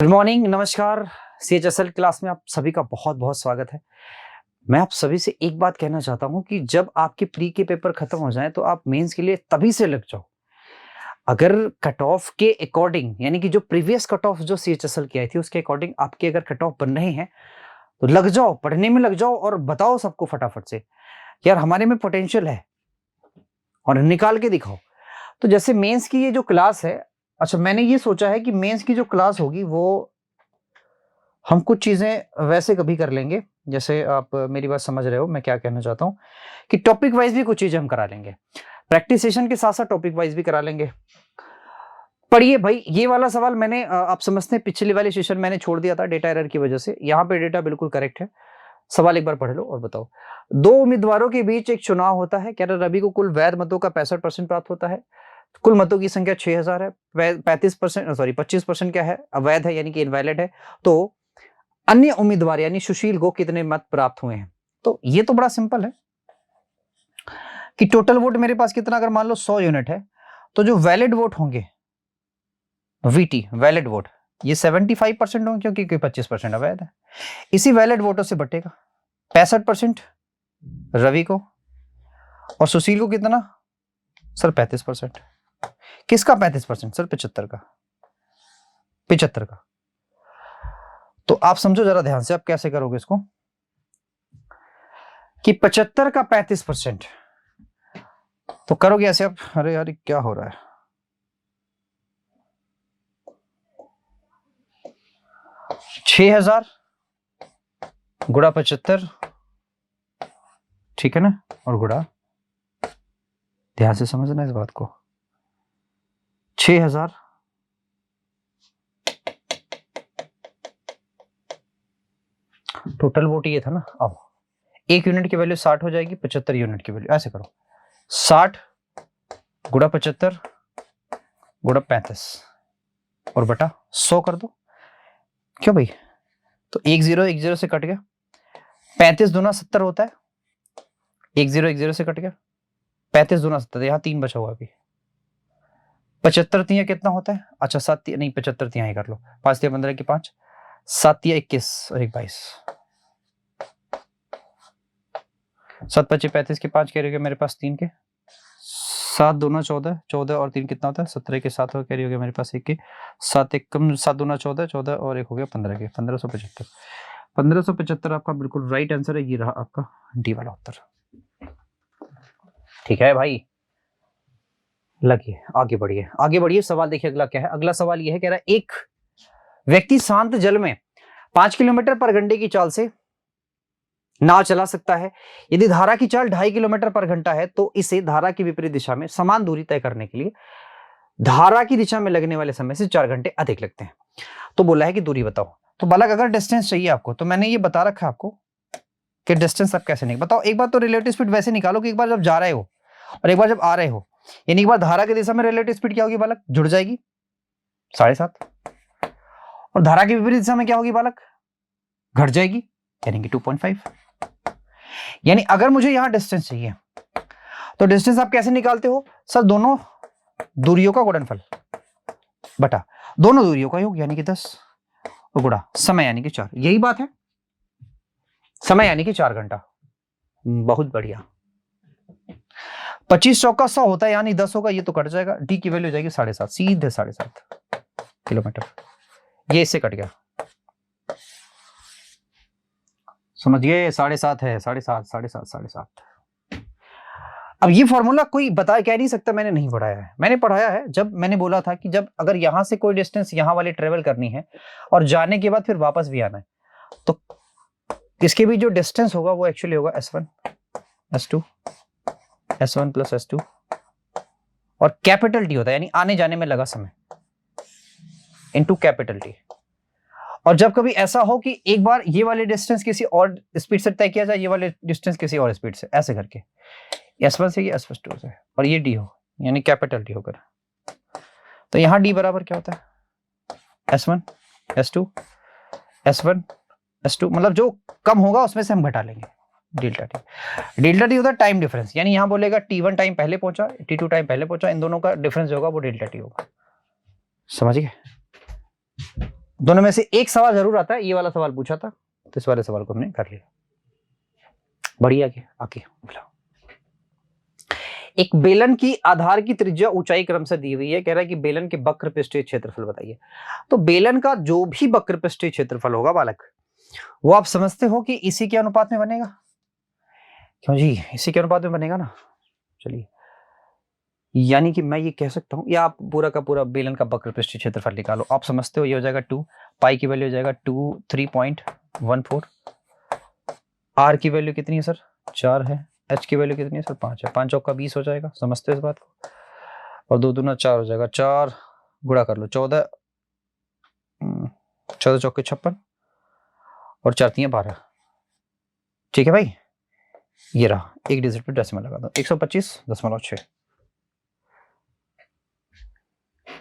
Good morning, नमस्कार। CHSL class में आप सभी का बहुत बहुत स्वागत है। मैं आप सभी से एक बात कहना चाहता हूं कि जब आपके प्री के पेपर खत्म हो जाएं तो आप मेंस के लिए तभी से लग जाओ। अगर कट ऑफ के अकॉर्डिंग, यानी कि जो प्रीवियस कट ऑफ जो CHSL की आई थी उसके अकॉर्डिंग आपके अगर कट ऑफ बन रहे हैं तो लग जाओ, पढ़ने में लग जाओ और बताओ सबको फटाफट से यार हमारे में पोटेंशियल है और निकाल के दिखाओ। तो जैसे मेंस की ये जो क्लास है, अच्छा मैंने ये सोचा है कि मेंस की जो क्लास होगी वो हम कुछ चीजें वैसे कभी कर लेंगे, जैसे आप मेरी बात समझ रहे हो मैं क्या कहना चाहता हूं कि टॉपिक वाइज भी कुछ चीजें हम करा लेंगे। प्रैक्टिस सेशन के साथ साथ टॉपिक वाइज भी करा लेंगे। पढ़िए भाई, ये वाला सवाल मैंने आप समझते हैं पिछले वाले सेशन मैंने छोड़ दिया था डेटा एरर की वजह से। यहाँ पे डेटा बिल्कुल करेक्ट है। सवाल एक बार पढ़ लो और बताओ। दो उम्मीदवारों के बीच एक चुनाव होता है। कह रहे रवि को कुल वैध मतों का 65% प्राप्त होता है। कुल मतों की संख्या 6000 है। 35% सॉरी 25% क्या है, अवैध है यानी कि इनवैलिड है। तो अन्य उम्मीदवार यानी सुशील को कितने मत प्राप्त हुए हैं? तो ये तो बड़ा सिंपल है कि टोटल वोट मेरे पास कितना, अगर मान लो 100 यूनिट है तो जो वैलिड वोट होंगे VT वैलिड वोट ये 75% होंगे क्योंकि 25% अवैध है। इसी वैलिड वोटों से बटेगा 65% रवि को और सुशील को कितना सर 35%। किसका 35% सर? 75 का। तो आप समझो जरा ध्यान से, आप कैसे करोगे इसको कि 75 का 35%। तो करोगे ऐसे आप, अरे यार क्या हो रहा है, छह हजार गुड़ा 75, ठीक है ना, और गुड़ा, ध्यान से समझना इस बात को, 6000 टोटल वोट ये था ना। अब 1 यूनिट की वैल्यू 60 हो जाएगी, 75 यूनिट की वैल्यू, ऐसे करो 60 गुड़ा 75 गुड़ा 35 और बटा 100 कर दो। क्यों भाई? तो 1 0 से कट गया, 35 दूना 70 होता है, 1 0 से कट गया, 35 दूना 70, यहाँ 3 बचा हुआ अभी। 75 तिया कितना होता है? अच्छा 7 नहीं 75 तिया ही कर लो, 5 तिया 15 की 5, 7 तिया 21 और 1 22, 7 25 35 के 5 कैरी हो गया मेरे पास 3 के, 7 दूना 14, 14 और 3 कितना होता है? 17 के 7 कैरी हो गया मेरे पास 1 के, 7 1 कम 7 दूना 14, 14 और 1 हो गया 15 के, 1575। 1575 आपका बिल्कुल राइट आंसर है। ये रहा आपका डी वाला उत्तर। ठीक है भाई, लगिए आगे बढ़िए, आगे बढ़िए। सवाल देखिए अगला क्या है। अगला सवाल यह है, कह रहा है एक व्यक्ति शांत जल में 5 किलोमीटर पर घंटे की चाल से नाव चला सकता है। यदि धारा की चाल 2.5 किलोमीटर पर घंटा है तो इसे धारा की विपरीत दिशा में समान दूरी तय करने के लिए धारा की दिशा में लगने वाले समय से 4 घंटे अधिक लगते हैं। तो बोला है कि दूरी बताओ। तो बालक अगर डिस्टेंस चाहिए आपको तो मैंने ये बता रखा है आपको कि डिस्टेंस आप कैसे निकाल, बताओ। एक बार तो रिलेटिव स्पीड वैसे निकालो कि एक बार जब जा रहे हो और एक बार जब आ रहे हो, यानी एक बार धारा की दिशा में रिलेटिव स्पीड क्या होगी बालक? जुड़ जाएगी 7.5, और धारा की विपरीत दिशा में क्या होगी बालक? घट जाएगी यानी कि 2.5। यानी अगर मुझे यहां डिस्टेंस चाहिए तो डिस्टेंस आप कैसे निकालते हो सर? दोनों दूरियों का गुणनफल बटा दोनों दूरियों का योग यानी कि 10 और गुणा समय यानी कि 4। यही बात है, समय यानी कि 4 घंटा। बहुत बढ़िया। 25 चौका 100 होता है यानी 10 होगा, ये तो कट जाएगा। डी की वैल्यू हो जाएगी 7.5, सीधे 7.5 किलोमीटर। ये इससे कट गया, समझिए 7.5 है, 7.5 7.5 7.5। अब ये फॉर्मूला कोई बता कह नहीं सकता मैंने नहीं पढ़ाया है। मैंने पढ़ाया है, जब मैंने बोला था कि जब अगर यहां से कोई डिस्टेंस यहां वाली ट्रेवल करनी है और जाने के बाद फिर वापस भी आना है तो इसके भी जो डिस्टेंस होगा वो एक्चुअली होगा S1 S2 S1 plus S2 और कैपिटल T होता है यानी आने जाने में लगा समय इनटू कैपिटल T। और जब कभी ऐसा हो कि एक बार ये वाले डिस्टेंस किसी और स्पीड से तय किया जाए, ये वाले डिस्टेंस किसी और स्पीड से, ऐसे करके S1 से ये S2 से और ये D हो यानी कैपिटल T होकर, तो यहां D बराबर क्या होता है? S1 S2 S1 S2, मतलब जो कम होगा उसमें से हम घटा लेंगे डेल्टा टी। डेल्टा टी होता है टाइम डिफरेंस, यानी यहां बोलेगा T1 टाइम पहले पहुंचा, T2 टाइम पहले पहुंचा, इन दोनों का डिफरेंस जो होगा वो डेल्टा टी होगा। समझ गए? दोनों में से एक सवाल जरूर आता है, ये वाला सवाल पूछा था तो इस वाले सवाल को हमने कर लिया। बढ़िया के आके एक बेलन की आधार की त्रिज्या ऊंचाई क्रम से दी हुई है, कह रहा है कि बेलन के वक्र पृष्ठीय क्षेत्रफल बताइए। तो बेलन का जो भी वक्र पृष्ठीय क्षेत्रफल होगा बालक, वो आप समझते हो कि इसी के अनुपात में बनेगा। क्यों जी, इसी के अनुपात में बनेगा ना। चलिए, यानी कि मैं ये कह सकता हूं, या आप पूरा का पूरा बेलन का वक्र पृष्ठीय क्षेत्रफल निकालो। आप समझते हो ये हो जाएगा 2, पाई की वैल्यू हो जाएगा 3.14, आर की वैल्यू कितनी है सर 4 है, एच की वैल्यू कितनी है सर 5 है, 5 चौक का 20 हो जाएगा, समझते हो इस बात को। और 2 दूना 4 हो जाएगा, 4 गुणा कर लो 14, 14 चौके 56 और 4 तियां 12। ठीक है भाई, ये रहा, एक डिजिट पे डेसिमल लगा दो, 125.6।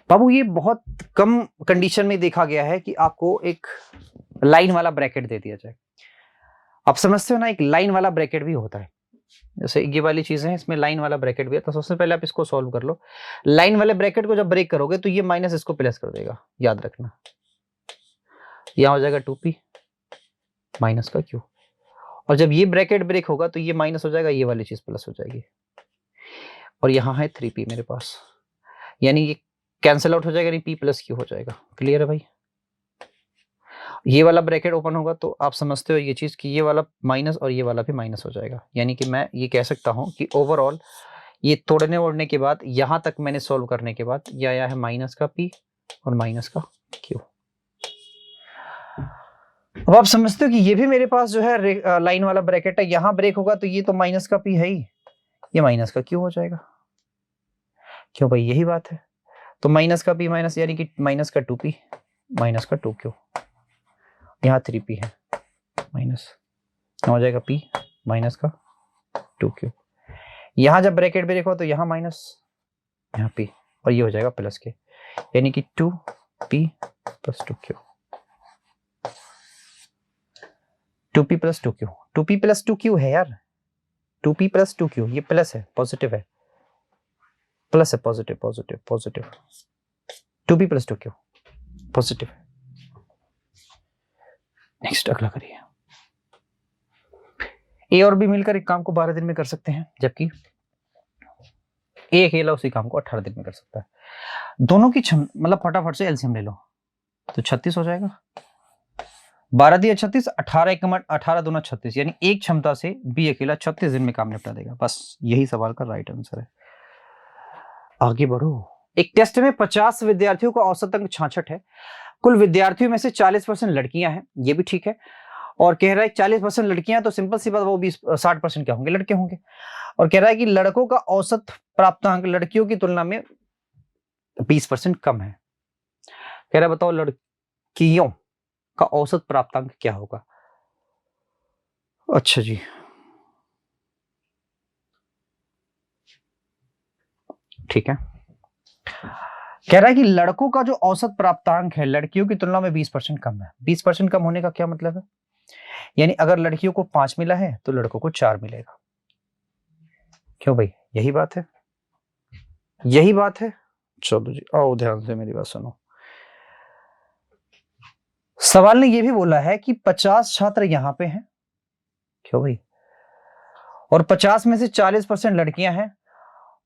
बाबू ये बहुत कम कंडीशन में देखा गया है कि आपको एक लाइन वाला ब्रैकेट दे दिया जाए। आप समझते हो ना, एक लाइन वाला ब्रैकेट भी होता है, जैसे ये वाली चीजें हैं, इसमें लाइन वाला ब्रैकेट भी है। तो सबसे पहले आप इसको सॉल्व कर लो। लाइन वाले ब्रैकेट को जब ब्रेक करोगे तो ये माइनस इसको प्लस कर देगा, याद रखना। यहां हो जाएगा 2p माइनस का q, और जब ये ब्रैकेट ब्रेक होगा तो ये माइनस हो जाएगा, ये वाली चीज प्लस हो जाएगी, और यहां है 3p मेरे पास, यानी ये कैंसिल आउट हो जाएगा, यानी p प्लस q हो जाएगा। क्लियर है भाई। ये वाला ब्रैकेट ओपन होगा तो आप समझते हो ये चीज कि ये वाला माइनस और ये वाला भी माइनस हो जाएगा, यानी कि मैं ये कह सकता हूं कि ओवरऑल ये तोड़ने ओड़ने के बाद यहां तक मैंने सॉल्व करने के बाद ये आया है माइनस का p और माइनस का q। अब आप समझते हो कि ये भी मेरे पास जो है लाइन वाला ब्रैकेट है, यहां ब्रेक होगा तो ये तो माइनस का p है ही, ये माइनस का q हो जाएगा। क्यों भाई, यही बात है। तो माइनस का p माइनस, यानी कि माइनस का 2p माइनस का 2q, यहाँ 3p है माइनस, हो जाएगा p माइनस का 2q। यहां जब ब्रैकेट ब्रेक हो तो यहाँ माइनस, यहाँ p, और ये हो जाएगा प्लस के, यानी कि 2p plus 2q, 2p plus 2q, 2p plus 2q है यार, 2p प्लस 2q, ये प्लस है, पॉजिटिव है, प्लस है, positive positive positive, 2p plus 2q positive है। नेक्स्ट अगला करिए। ए और बी मिलकर एक काम को 12 दिन में कर सकते हैं, जबकि ए अकेला उसी काम को 18 दिन में कर सकता है। दोनों की मतलब फटाफट से एलसीएम ले लो, तो 36 हो जाएगा, 12 दिया 36, 18 18 दूना 36, यानी एक क्षमता से बी अकेला 36 दिन में काम निपटा देगा। बस यही सवाल का राइट आंसर है। आगे बढ़ो। एक टेस्ट में 50 विद्यार्थियों का औसत अंक 66 है, कुल विद्यार्थियों में से 40% लड़कियां हैं, ये भी ठीक है, और कह रहा है 40% लड़कियां, तो सिंपल सी बात, वो 60% क्या होंगे, लड़के होंगे। और कह रहा है कि लड़कों का औसत प्राप्तांक लड़कियों की तुलना में 20% कम है। कह रहा है बताओ लड़कियों का औसत प्राप्तांक क्या होगा। अच्छा जी, ठीक है। कह रहा है कि लड़कों का जो औसत प्राप्तांक है लड़कियों की तुलना में 20% कम है। 20% कम होने का क्या मतलब है, यानी अगर लड़कियों को 5 मिला है तो लड़कों को 4 मिलेगा। क्यों भाई, यही बात है, यही बात है। चलो जी, आओ ध्यान से मेरी बात सुनो। सवाल ने यह भी बोला है कि 50 छात्र यहां पे हैं, क्यों भाई, और 50 में से 40% लड़कियां हैं,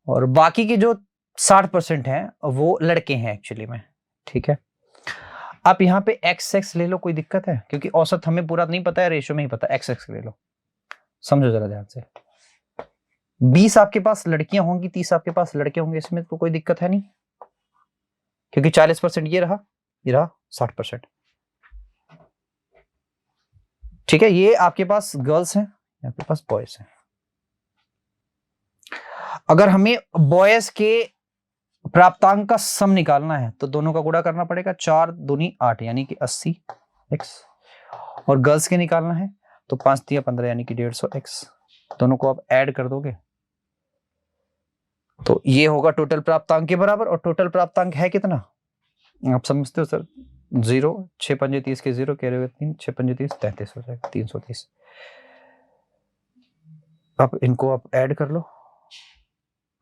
और बाकी के जो 60% हैं वो लड़के हैं एक्चुअली में। ठीक है, आप यहाँ पे एक्स एक्स ले लो, कोई दिक्कत है, क्योंकि औसत हमें पूरा नहीं पता है, रेशियो में ही पता है, एक्स एक्स ले लो, समझो जरा ध्यान से। 20 आपके पास लड़कियां होंगी, 30 आपके पास लड़के होंगे, इसमें तो कोई दिक्कत है नहीं, क्योंकि 40% ये रहा 60%। ठीक है, ये आपके पास गर्ल्स हैं, आपके पास बॉयज हैं। अगर हमें बॉयज के प्राप्तांक का सम निकालना है तो दोनों का गुणा करना पड़ेगा, 4 दूनी 8 यानी कि 80 एक्स, और गर्ल्स के निकालना है तो 5 दिया 15 यानी कि 150 एक्स। दोनों को आप ऐड कर दोगे तो ये होगा टोटल प्राप्तांक के बराबर, और टोटल प्राप्तांक है कितना, आप समझते हो सर, 0, 6 पंजे 30 के 0, कह रहे हो 3, 6 पंजे 30, 33 हो जाएगा, 330। अब इनको आप ऐड कर लो,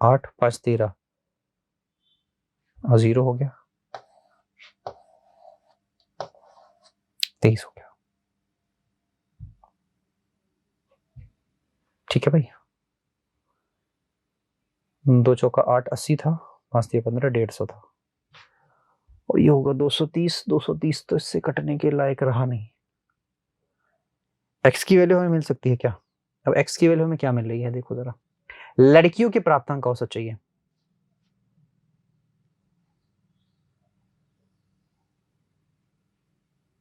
8 5 13 और 0 हो गया, 23 हो गया। ठीक है भाई, 2 चौका 8, 80 था, 5 दिया 15, 150 था, और ये होगा 230। 230 तो इससे कटने के लायक रहा नहीं। एक्स की वैल्यू हमें मिल सकती है क्या? अब एक्स की वैल्यू हमें क्या मिल रही है, देखो जरा। लड़कियों के प्राप्तांक का औसत चाहिए।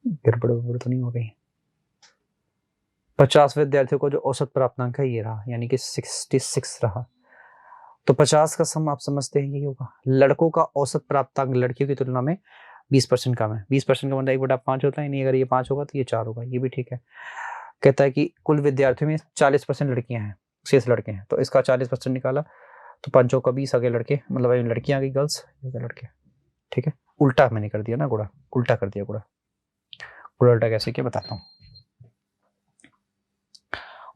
गड़बड़ तो नहीं हो गई? 50 विद्यार्थियों को जो औसत प्राप्तांक है ये रहा, यानी कि 66 रहा। तो 50 का सम आप समझते हैं यही होगा। लड़कों का औसत प्राप्तांक लड़कियों की तुलना में 20% कम है। 20% का मतलब 1/5 होता है, नहीं अगर ये 5 होगा तो ये 4 होगा, ये भी ठीक है। कहता है कि कुल विद्यार्थियों में 40% लड़कियां हैं, शेष लड़के हैं, तो इसका 40% निकाला तो 5 का 20 आगे लड़के, मतलब लड़कियां आ गई गर्ल्स, लड़के। ठीक है, उल्टा मैंने कर दिया ना गुणा, उल्टा कर दिया गुणा। गुणा उल्टा कैसे किया बताता हूँ।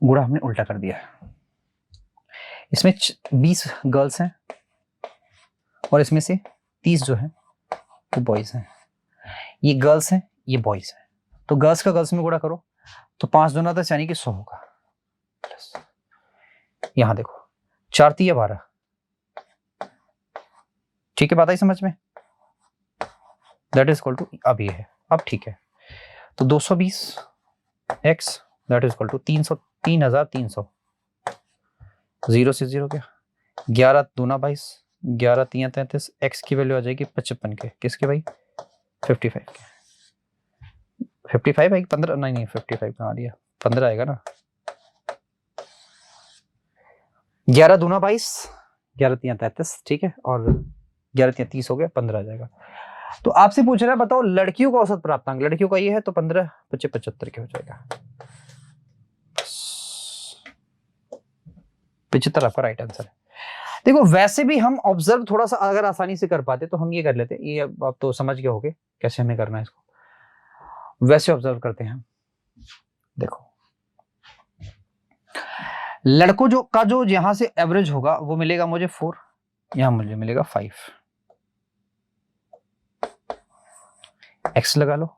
गुणा हमने उल्टा कर दिया। इसमें 20 गर्ल्स हैं और इसमें से 30 जो है वो बॉयज हैं। ये गर्ल्स हैं, ये बॉयज हैं, तो गर्ल्स का गर्ल्स में गुणा करो तो 5 दूना 10 यानी कि 100 होगा। यहां देखो 4 3 12। ठीक है, बात आई समझ में? दैट इज इक्वल टू, अब ये है, अब ठीक है। तो 220 x that is equal to 3300। 0 से 0 क्या, 11 दूना 22, 11 3 33, x की वैल्यू आ जाएगी 55 के। किसके भाई? 55 के। 55 आएगी 15, नहीं 55 कहाँ दिया, 15 आएगा ना। 11 दूना 22, 11 3 33, ठीक है, और 11 3 30 हो गया, 15 आ जाएगा। तो आपसे पूछ रहा है बताओ लड़कियों का औसत प्राप्तांक, लड़कियों का ये है तो 15 25 75 के हो जाएगा। 75 आपका राइट आंसर है। देखो वैसे भी हम ऑब्जर्व थोड़ा सा अगर आसानी से कर पाते तो हम ये कर लेते, ये अब आप तो समझ गए होगे कैसे हमें करना है इसको। वैसे ऑब्जर्व करते हैं, देखो लड़कों जो यहां से एवरेज होगा वो मिलेगा मुझे 4, यहां मुझे मिलेगा 5। एक्स लगा लो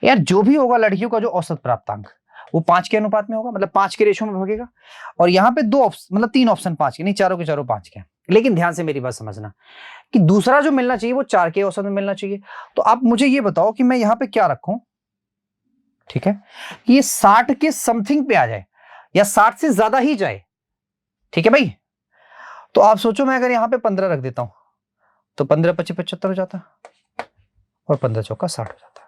यार। जो भी होगा लड़कियों का जो औसत प्राप्तांक वो 5 के अनुपात में होगा, मतलब 5 के रेशो में भागेगा। और यहाँ पे 2 ऑप्शन, मतलब 3 ऑप्शन 5 के नहीं, चारों के चारों 5 के। लेकिन ध्यान से मेरी बात समझना कि दूसरा जो मिलना चाहिए वो 4 के औसत में मिलना चाहिए। तो आप मुझे ये बताओ कि मैं यहाँ पे क्या रखूं, ठीक है, कि ये 60 के समथिंग पे आ जाए या 60 से ज्यादा ही जाए। ठीक है भाई, तो आप सोचो मैं अगर यहाँ पे 15 रख देता हूं तो 15 25 75 हो जाता, और 15 चौका 60 हो जाता।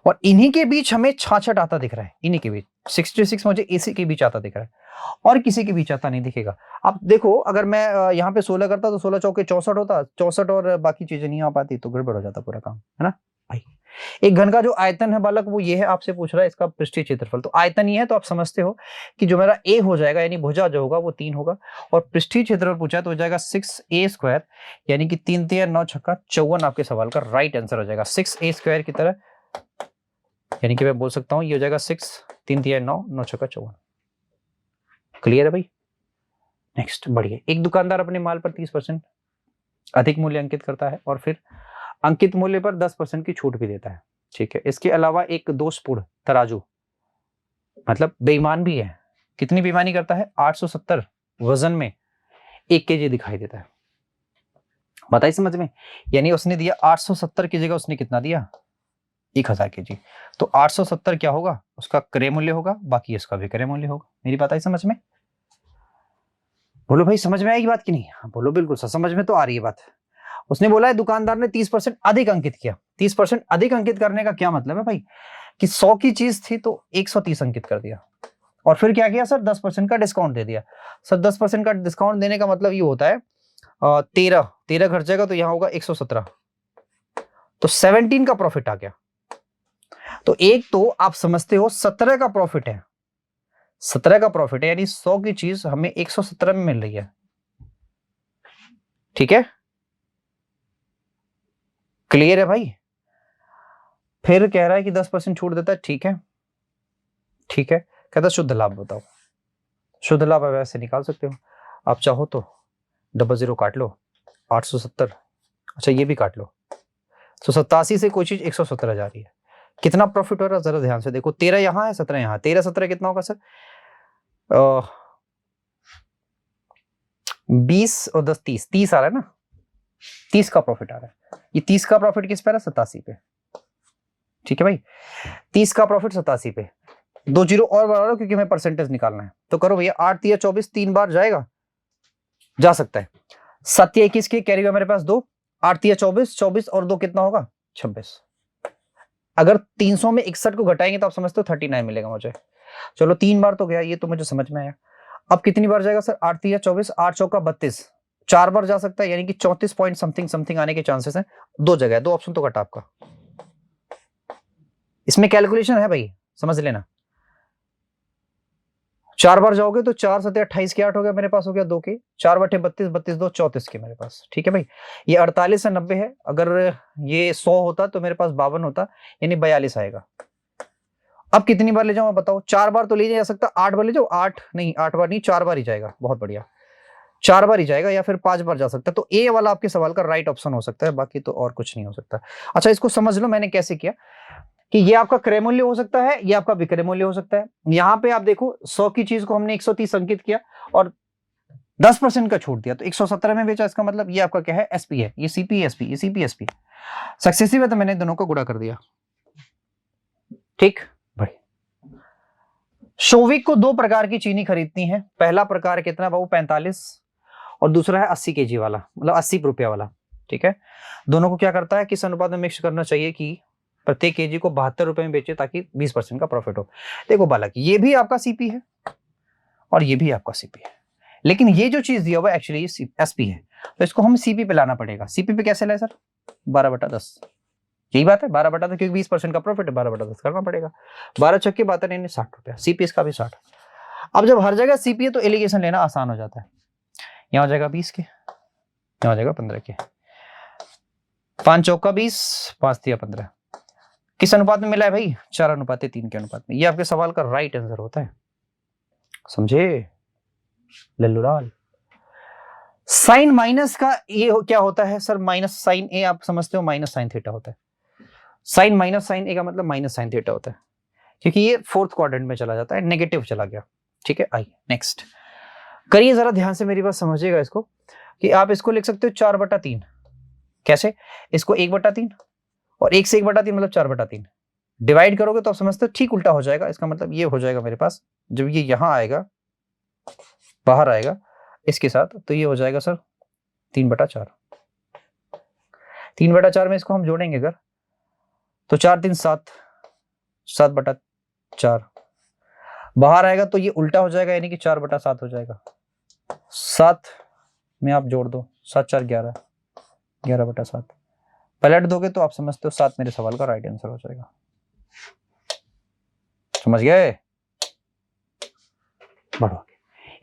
और इन्हीं के बीच हमें 66 आता दिख रहा है, इन्हीं के बीच 66 मुझे इसी के बीच आता दिख रहा है, और किसी के बीच आता नहीं दिखेगा। अब देखो अगर मैं यहाँ पे 16 करता तो 16 चौके 64 होता, 64 और बाकी चीजें नहीं आ पाती तो गड़बड़ हो जाता पूरा काम, है ना भाई। एक घन का जो आयतन है बालक वो ये है, आपसे पूछ रहा है इसका पृष्ठीय क्षेत्रफल। तो आयतन ये है तो आप समझते हो कि जो मेरा ए हो जाएगा यानी भुजा जो होगा वो 3 होगा, और पृष्ठीय क्षेत्रफल पूछा है तो हो जाएगा 6a² यानी कि 3 3 9 6 54। आपके सवाल का राइट आंसर हो जाएगा 6a² की तरह, यानी कि मैं बोल सकता हूं ये हो जाएगा 6 3 3 9 9 6 54। क्लियर है भाई? नेक्स्ट बढ़िए। एक दुकानदार अपने माल पर 30% अधिक मूल्य अंकित करता है और फिर अंकित मूल्य पर 10% की छूट भी देता है। ठीक है, इसके अलावा एक दोषपूर्ण तराजू मतलब बेईमान भी है। कितनी बेईमानी करता है? 870 वजन में 1 kg दिखाई देता है। बताइए समझ में, यानी उसने दिया 870 की जगह उसने कितना दिया? 1000 kg। तो 870 क्या होगा? उसका क्रय मूल्य होगा, बाकी इसका भी क्रय मूल्य होगा। मेरी बात आई समझ में? बोलो भाई समझ में आएगी बात कि नहीं? हाँ बोलो, बिल्कुल समझ में तो आ रही है बात। उसने बोला है दुकानदार ने 30% अधिक अंकित किया। 30% अधिक अंकित करने का क्या मतलब है भाई? कि 100 की चीज थी तो 130 अंकित कर दिया, और फिर क्या किया सर? 10% का डिस्काउंट दे दिया। सर 10% का डिस्काउंट देने का मतलब ये होता है 13 घट जाएगा तो यहां होगा 117, तो 17 का प्रॉफिट आ गया। तो एक तो आप समझते हो 17 का प्रॉफिट है, 17 का प्रॉफिट है, यानी 100 की चीज हमें 117 में मिल रही है। ठीक है, क्लियर है भाई? फिर कह रहा है कि 10% छूट देता है। ठीक है, ठीक है, कहता शुद्ध लाभ बताओ। शुद्ध लाभ आप ऐसे निकाल सकते हो, आप चाहो तो 00 काट लो, 870, अच्छा ये भी काट लो, तो 87 से कोई चीज 117 जा रही है, कितना प्रॉफिट हो रहा है जरा ध्यान से देखो, 13 यहाँ है, 17 यहाँ, 13 17 कितना होगा सर? 20 और 10 30, 30 आ रहा है ना, 30 का प्रॉफिट आ रहा है। ये 30 का प्रॉफिट किस पे आ रहा है? 87 पे। ठीक है भाई, 30 का प्रॉफिट 87 पे, 2 जीरो और बढ़ा लो क्योंकि हमें परसेंटेज निकालना है। तो करो भैया, 8 3 24, 3 बार जाएगा, जा सकता है। 7 21 के कैरी हुआ मेरे पास 2, 8 3 24, 24 और 2 कितना होगा? 26। अगर 300 में 61 को घटाएंगे तो आप समझते हो 39 मिलेगा मुझे। चलो 3 बार तो गया, ये तो मुझे समझ में आया। अब कितनी बार जाएगा सर? 8 3 24, 8 चौका 32, 4 बार जा सकता है, यानी कि 34 पॉइंट समथिंग समथिंग आने के चांसेस हैं। 2 जगह है, 2 ऑप्शन तो कटा आपका। इसमें कैलकुलेशन है भाई, समझ लेना। 4 बार जाओगे तो 4 7 28 के 8 हो गया, मेरे पास हो गया 2 के 4 बटे 32, 32 2 34 के मेरे पास। ठीक है भाई, ये 48 से 90 है, अगर ये 100 होता तो मेरे पास 52 होता, यानी 42 आएगा। अब कितनी बार ले जाऊं बताओ? 4 बार तो ले जा सकता, 8 बार ले जाओ, 8 नहीं, 8 बार नहीं, 4 बार ही जाएगा। बहुत बढ़िया, 4 बार ही जाएगा, या फिर 5 बार जा सकता है। तो ए वाला आपके सवाल का राइट ऑप्शन हो सकता है, बाकी तो और कुछ नहीं हो सकता। अच्छा, इसको समझ लो मैंने कैसे किया कि ये आपका क्रय मूल्य हो सकता है, ये आपका विक्रय मूल्य हो सकता है। यहां पे आप देखो 100 की चीज को हमने 130 अंकित किया और 10% का छूट दिया, तो 117 में बेचा। इसका मतलब ये आपका क्या है? एसपी है, ये सीपी एसपी, ये सीपी एसपी सक्सेसिव है, तो मैंने दोनों को गुणा कर दिया। ठीक भाई, शोविक को 2 प्रकार की चीनी खरीदती है। पहला प्रकार कितना बाबू? 45, और दूसरा है 80 केजी वाला, मतलब 80 रुपया वाला। ठीक है, दोनों को क्या करता है, किस अनुपात में मिक्स करना चाहिए कि प्रत्येक केजी को 72 रुपए में बेचे ताकि 20% का प्रॉफिट हो। देखो बालक, ये भी आपका सीपी है और ये भी आपका सीपी है, लेकिन ये जो चीज दिया हुआ एक्चुअली एसपी है, तो इसको हम सीपी पे लाना पड़ेगा। सीपी पे कैसे लाए सर? 12/10, यही बात है, 12/10, क्योंकि 20% का प्रॉफिट है, 12/10 करना पड़ेगा। 12 छक्के 72 यानी 60 रुपया, सीपी इसका भी 60। अब जब हर जगह सीपी है तो एलिगेशन लेना आसान हो जाता है। यहाँ हो जाएगा 20 के, यहाँ हो जाएगा 15 के, 5 चौका 20, 5 तिया 15। किस अनुपात में मिला है भाई? 4:3 के अनुपात में। ये आपके सवाल का राइट आंसर होता है, समझे लल्लू लाल। साइन माइनस का ये क्या होता है सर? माइनस साइन ए, आप समझते हो, माइनस साइन थीटा होता है। साइन माइनस साइन ए का मतलब माइनस साइन थीटा होता है, क्योंकि ये 4th क्वाड्रेंट में चला जाता है, नेगेटिव चला गया। ठीक है, आइए नेक्स्ट करिए, जरा ध्यान से मेरी बात समझिएगा इसको, कि आप इसको लिख सकते हो 4/3। कैसे? इसको 1/3 और 1 से 1/3 मतलब 4/3 डिवाइड करोगे तो आप समझते हो ठीक उल्टा हो जाएगा। इसका मतलब ये हो जाएगा मेरे पास, जब ये यहां आएगा, बाहर आएगा इसके साथ, तो ये हो जाएगा सर 3/4। 3/4 में इसको हम जोड़ेंगे अगर, तो 4 3 7, 7/4 बाहर आएगा, तो ये उल्टा हो जाएगा, यानी कि 4/7 हो जाएगा। 7 में आप जोड़ दो, 7 4 11, 11/7 पलट दोगे तो आप समझते हो 7 मेरे सवाल का राइट आंसर हो जाएगा। समझ गए? बढ़ो।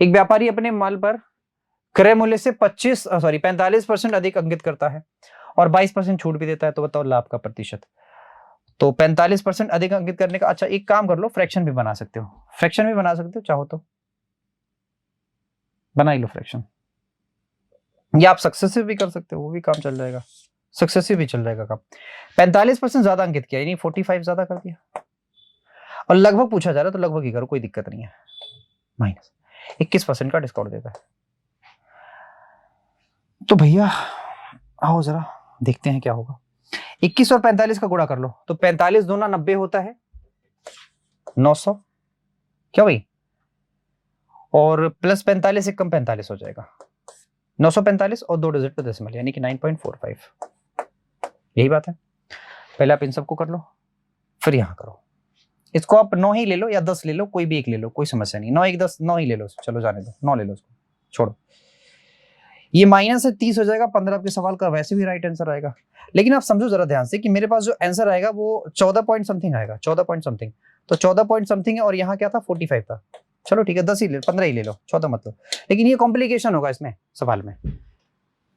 एक व्यापारी अपने माल पर क्रय मूल्य से 45% अधिक अंकित करता है और 22% छूट भी देता है, तो बताओ लाभ का प्रतिशत। तो 45% अधिक अंकित करने का, अच्छा एक काम कर लो, फ्रैक्शन भी बना सकते हो, फ्रैक्शन भी बना सकते हो, चाहो तो बना ही लो फ्रैक्शन, या आप सक्सेसिव भी कर सकते हो, वो भी काम चल जाएगा, सक्सेसिव भी चल जाएगा काम। 45% ज्यादा अंकित किया, यानी 45 ज्यादा कर दिया, और लगभग पूछा जा रहा है तो लगभग ही करो, कोई दिक्कत नहीं है। माइनस 21% का डिस्काउंट देता है। तो भैया आओ जरा देखते हैं क्या होगा। 21 और 45 का गुणा कर लो, तो 45 दूना 90 होता है, 900, क्या भाई? और प्लस 45 एक कम 45 हो जाएगा, 945 और 2 डिजिट पे डेसिमल, यानी कि 9.45। यही बात है। पहले आप इन सबको कर लो, फिर यहां करो। इसको आप 9 ही ले लो या 10 ले लो, कोई भी एक ले लो, कोई समस्या नहीं। 9 1 10, 9 ही ले लो, चलो जाने दो, 9 ले लो, उसको छोड़ो। ये माइनस से 30 हो जाएगा, 15 आपके सवाल का वैसे भी राइट आंसर आएगा। लेकिन आप समझो जरा ध्यान से कि मेरे पास जो आंसर आएगा वो 14 पॉइंट समथिंग आएगा, 14 पॉइंट समथिंग। तो 14 पॉइंट समथिंग है, और यहाँ क्या था? 45 था। चलो ठीक है, 10 ही ले, 15 ही ले लो, 14 मत लो। लेकिन ये कॉम्प्लिकेशन होगा इसमें, सवाल में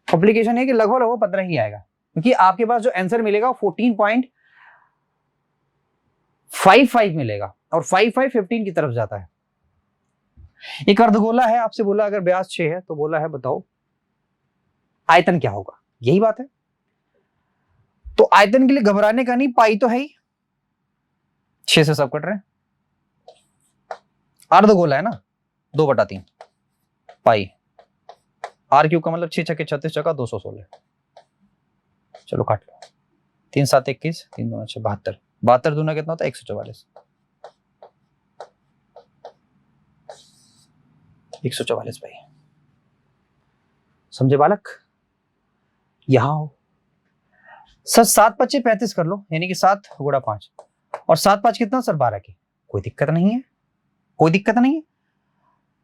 कॉम्प्लिकेशन है कि लगभग लगभग 15 ही आएगा, क्योंकि आपके पास जो आंसर मिलेगा 14.55 मिलेगा, और 55 15 की तरफ जाता है। एक अर्धगोला है, आपसे बोला अगर व्यास 6 है, तो बोला है बताओ आयतन क्या होगा। यही बात है, तो आयतन के लिए घबराने का नहीं, पाई तो है ही, 6 से सब कट रहे हैं, अर्धगोला है ना, 2/3 पाई, आर क्यूब का मतलब 6 छक्के 36 चौका 216। चलो काट लो, 3 7 21, 3 2 6 72, 72 दूना कितना होता है 144, 144 भाई। समझे बालक? यहां हो सर, 7 25 35 कर लो, यानी कि 7 गुणा 5, और 7 5 कितना सर 12 की, कोई दिक्कत नहीं है, कोई दिक्कत नहीं है।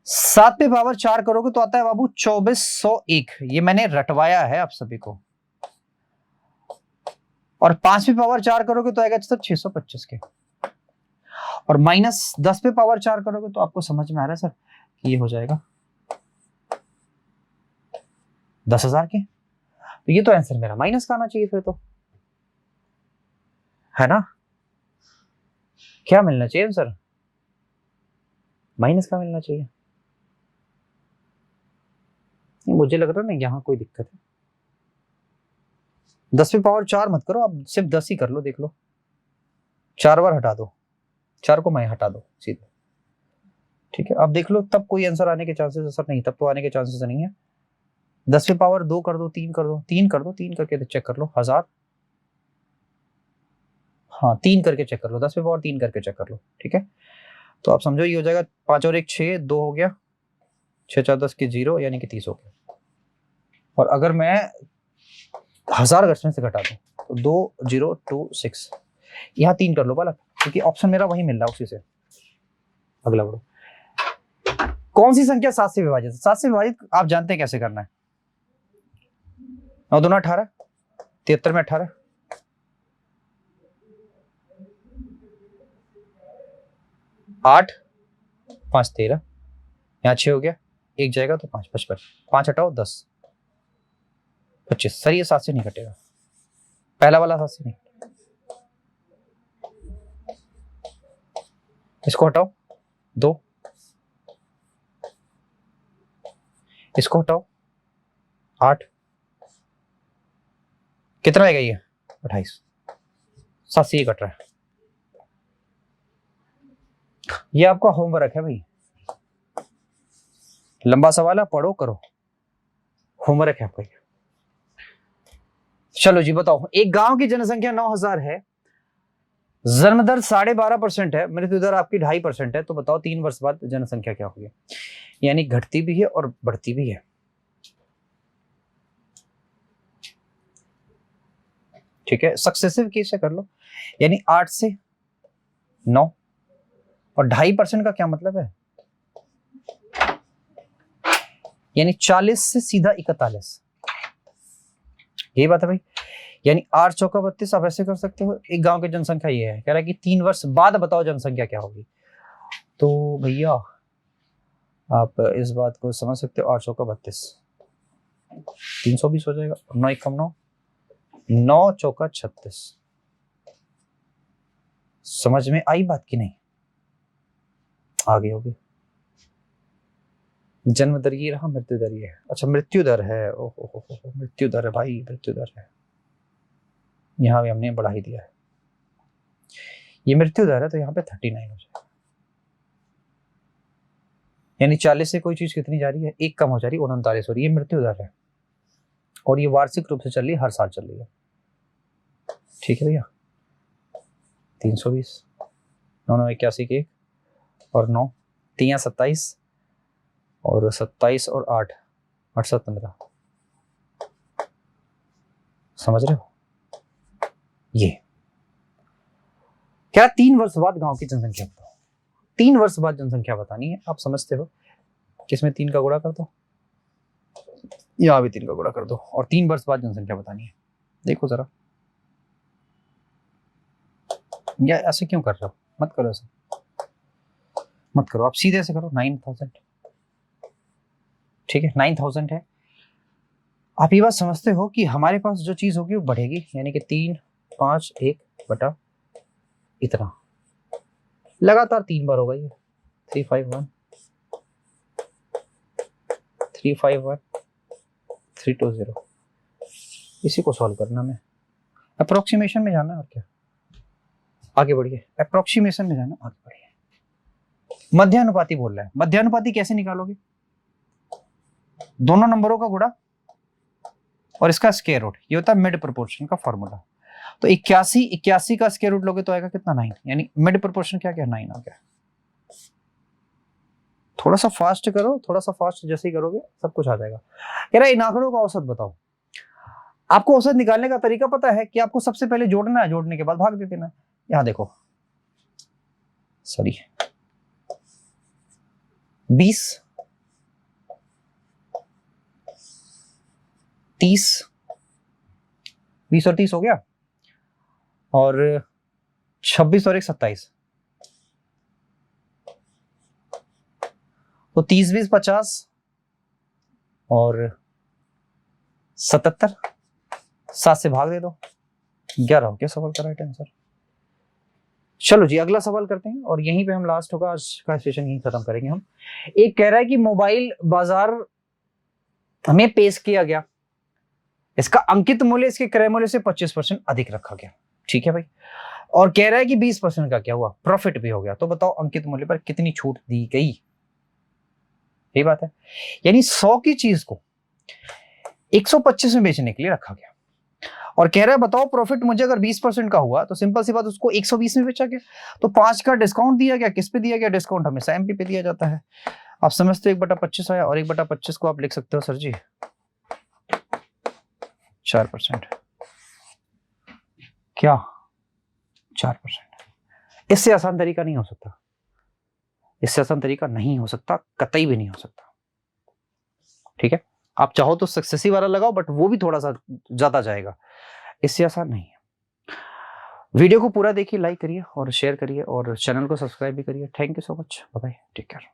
7 पे पावर 4 करोगे तो आता है बाबू 2401, ये मैंने रटवाया है आप सभी को, और 5 पे पावर 4 करोगे तो आएगा सर 625 के, और माइनस 10 पे पावर 4 करोगे तो आपको समझ में आ रहा है सर कि ये हो जाएगा 10,000 के। तो ये तो आंसर मेरा माइनस का आना चाहिए फिर तो, है ना? क्या मिलना चाहिए सर? माइनस का मिलना चाहिए। मुझे लग रहा है ना यहां कोई दिक्कत है। 10 पे पावर 4 मत करो, आप सिर्फ 10 ही कर लो, देख लो, 4 बार हटा दो, 4 को मैं हटा दो सीधे, ठीक है? अब देख लो तब कोई आंसर आने के चांसेस असर नहीं, तब तो आने के चांसेस नहीं है। 10 पे पावर 2 कर दो, 3 कर दो, 3 कर दो, 3 करके चेक कर लो, 1000, हाँ 3 करके चेक कर लो, 10 पे पावर 3 करके चेक कर लो, ठीक है? तो आप समझो ये हो जाएगा 5 और 1 6, 2 हो गया, 6 4 10 के 0, यानी कि 30 हो गया। और अगर मैं 1000 अगर इसमें से घटा दूं तो 2026, यहाँ 3 कर लो बालक, क्योंकि ऑप्शन मेरा वही मिल रहा है उसी से। अगला बढ़ो, कौन सी संख्या 7 से विभाजित है? 7 से विभाजित आप जानते हैं कैसे करना है, 9 दूना 18, 73 में 18, 8 5 13, यहाँ 6 हो गया, 1 जाएगा तो 5 55, 5 हटाओ 10 25। सर ये 7 से नहीं कटेगा, पहला वाला 7 से नहीं, इसको हटाओ 2, इसको हटाओ 8, कितना आएगा ये 28, 7 से ये कट रहा है। ये आपका होमवर्क है भाई, लंबा सवाल है, पढ़ो करो, होमवर्क है आपका। चलो जी बताओ, एक गांव की जनसंख्या 9000 है, जन्म दर 12.5% है, मृत्यु दर आपकी 2.5% है, तो बताओ 3 वर्ष बाद जनसंख्या क्या होगी? यानी घटती भी है और बढ़ती भी है, ठीक है? सक्सेसिव केस से कर लो, यानी 8 से 9, और 2.5% का क्या मतलब है? यानी 40 से सीधा 41, यही बात है भाई। यानी 8 चौका 32, आप ऐसे कर सकते हो। एक गांव की जनसंख्या ये है, कह रहा है कि 3 वर्ष बाद बताओ जनसंख्या क्या होगी। तो भैया आप इस बात को समझ सकते हो, 8 चौका 32, 320 हो जाएगा, 9 1 9, 9 चौका 36। समझ में आई बात की नहीं? आगे होगी। जन्म दर ये रहा, मृत्यु दर ये है। अच्छा मृत्यु दर है, ओहो मृत्यु दर है भाई, मृत्यु दर है, यहां भी हमने बढ़ा ही दिया है। ये मृत्यु दर है तो यहाँ पे 39 हो जाएगा, यानी 40 से कोई चीज कितनी जा रही है, 1 कम हो जा रही है, 39 हो रही है। ये मृत्यु दर है और ये वार्षिक रूप से चल रही है, हर साल चल रही है, ठीक है भैया? 320, 9 9 81 के 1, और 9 3 27, और 27 और 8 8 7 15, समझ रहे हो? ये क्या 3 वर्ष बाद गांव की जनसंख्या बताओ, 3 वर्ष बाद जनसंख्या बतानी है। आप समझते हो, किसमें 3 का गुणा कर दो, यहां भी 3 का गुणा कर दो, और 3 वर्ष बाद जनसंख्या बतानी है। देखो जरा, या ऐसे क्यों कर रहे हो? मत करो ऐसे, मत करो, आप सीधे से करो। 9000, ठीक है? 9000 है। आप ये बात समझते हो कि हमारे पास जो चीज होगी वो बढ़ेगी, यानी कि 3 5 1 बटा इतना, लगातार 3 बार होगा ये। 351 351 320, इसी को सॉल्व करना, में अप्रोक्सीमेशन में जाना है और क्या। आगे बढ़िए, अप्रोक्सीमेशन में जाना, आगे बढ़िए। मध्यानुपाती बोल रहा है, मध्यानुपाती कैसे निकालोगे? दोनों नंबरों का गुणा और इसका स्क्वायर रूट, ये होता है मिड प्रोपोर्शन का फॉर्मूला। तो 81 का स्क्वायर रूट लोगे तो आएगा कितना? 9, यानी मिड प्रोपोर्शन क्या क्या 9 आ गया। थोड़ा सा फास्ट करो, थोड़ा सा फास्ट जैसे ही करोगे सब कुछ आ जाएगा। कह रहा है इन आंकड़ों का औसत बताओ। आपको औसत निकालने का तरीका पता है कि आपको सबसे पहले जोड़ना है, जोड़ने के बाद भाग दे देना है। यहां देखो, सॉरी 20, 30, 20 और 30 हो गया, और 26 और 1 27, तो 30 20 50 और 77, 7 से भाग दे दो, 11 हो गया सवाल का राइट आंसर। चलो जी अगला सवाल करते हैं और यहीं पे हम लास्ट होगा, आज का सेशन यहीं खत्म करेंगे हम। एक कह रहा है कि मोबाइल बाजार हमें पेश किया गया, इसका अंकित मूल्य इसके क्रय मूल्य से 25% अधिक रखा गया, ठीक है भाई, और कह रहा है कि 20% का क्या हुआ? प्रॉफिट भी हो गया। तो बताओ अंकित मूल्य पर कितनी छूट दी गई? यही बात है, यानी 100 की चीज को 125 में बेचने के लिए रखा गया, और कह रहा है बताओ प्रॉफिट मुझे अगर 20% का हुआ तो सिंपल सी बात उसको 120 में बेचा गया, तो 5 का डिस्काउंट दिया गया। किस पे दिया गया डिस्काउंट? हमेशा एमपी पे दिया जाता है। आप समझते हो 1/25 आया, और 1/25 को आप लिख सकते हो सर जी 4%। क्या 4%? इससे आसान तरीका नहीं हो सकता, इससे आसान तरीका नहीं हो सकता, कतई भी नहीं हो सकता, ठीक है। आप चाहो तो सक्सेसिव वाला लगाओ, बट वो भी थोड़ा सा ज्यादा जाएगा, इससे आसान नहीं है। वीडियो को पूरा देखिए, लाइक करिए और शेयर करिए और चैनल को सब्सक्राइब भी करिए। Thank you so much, bye bye, take care.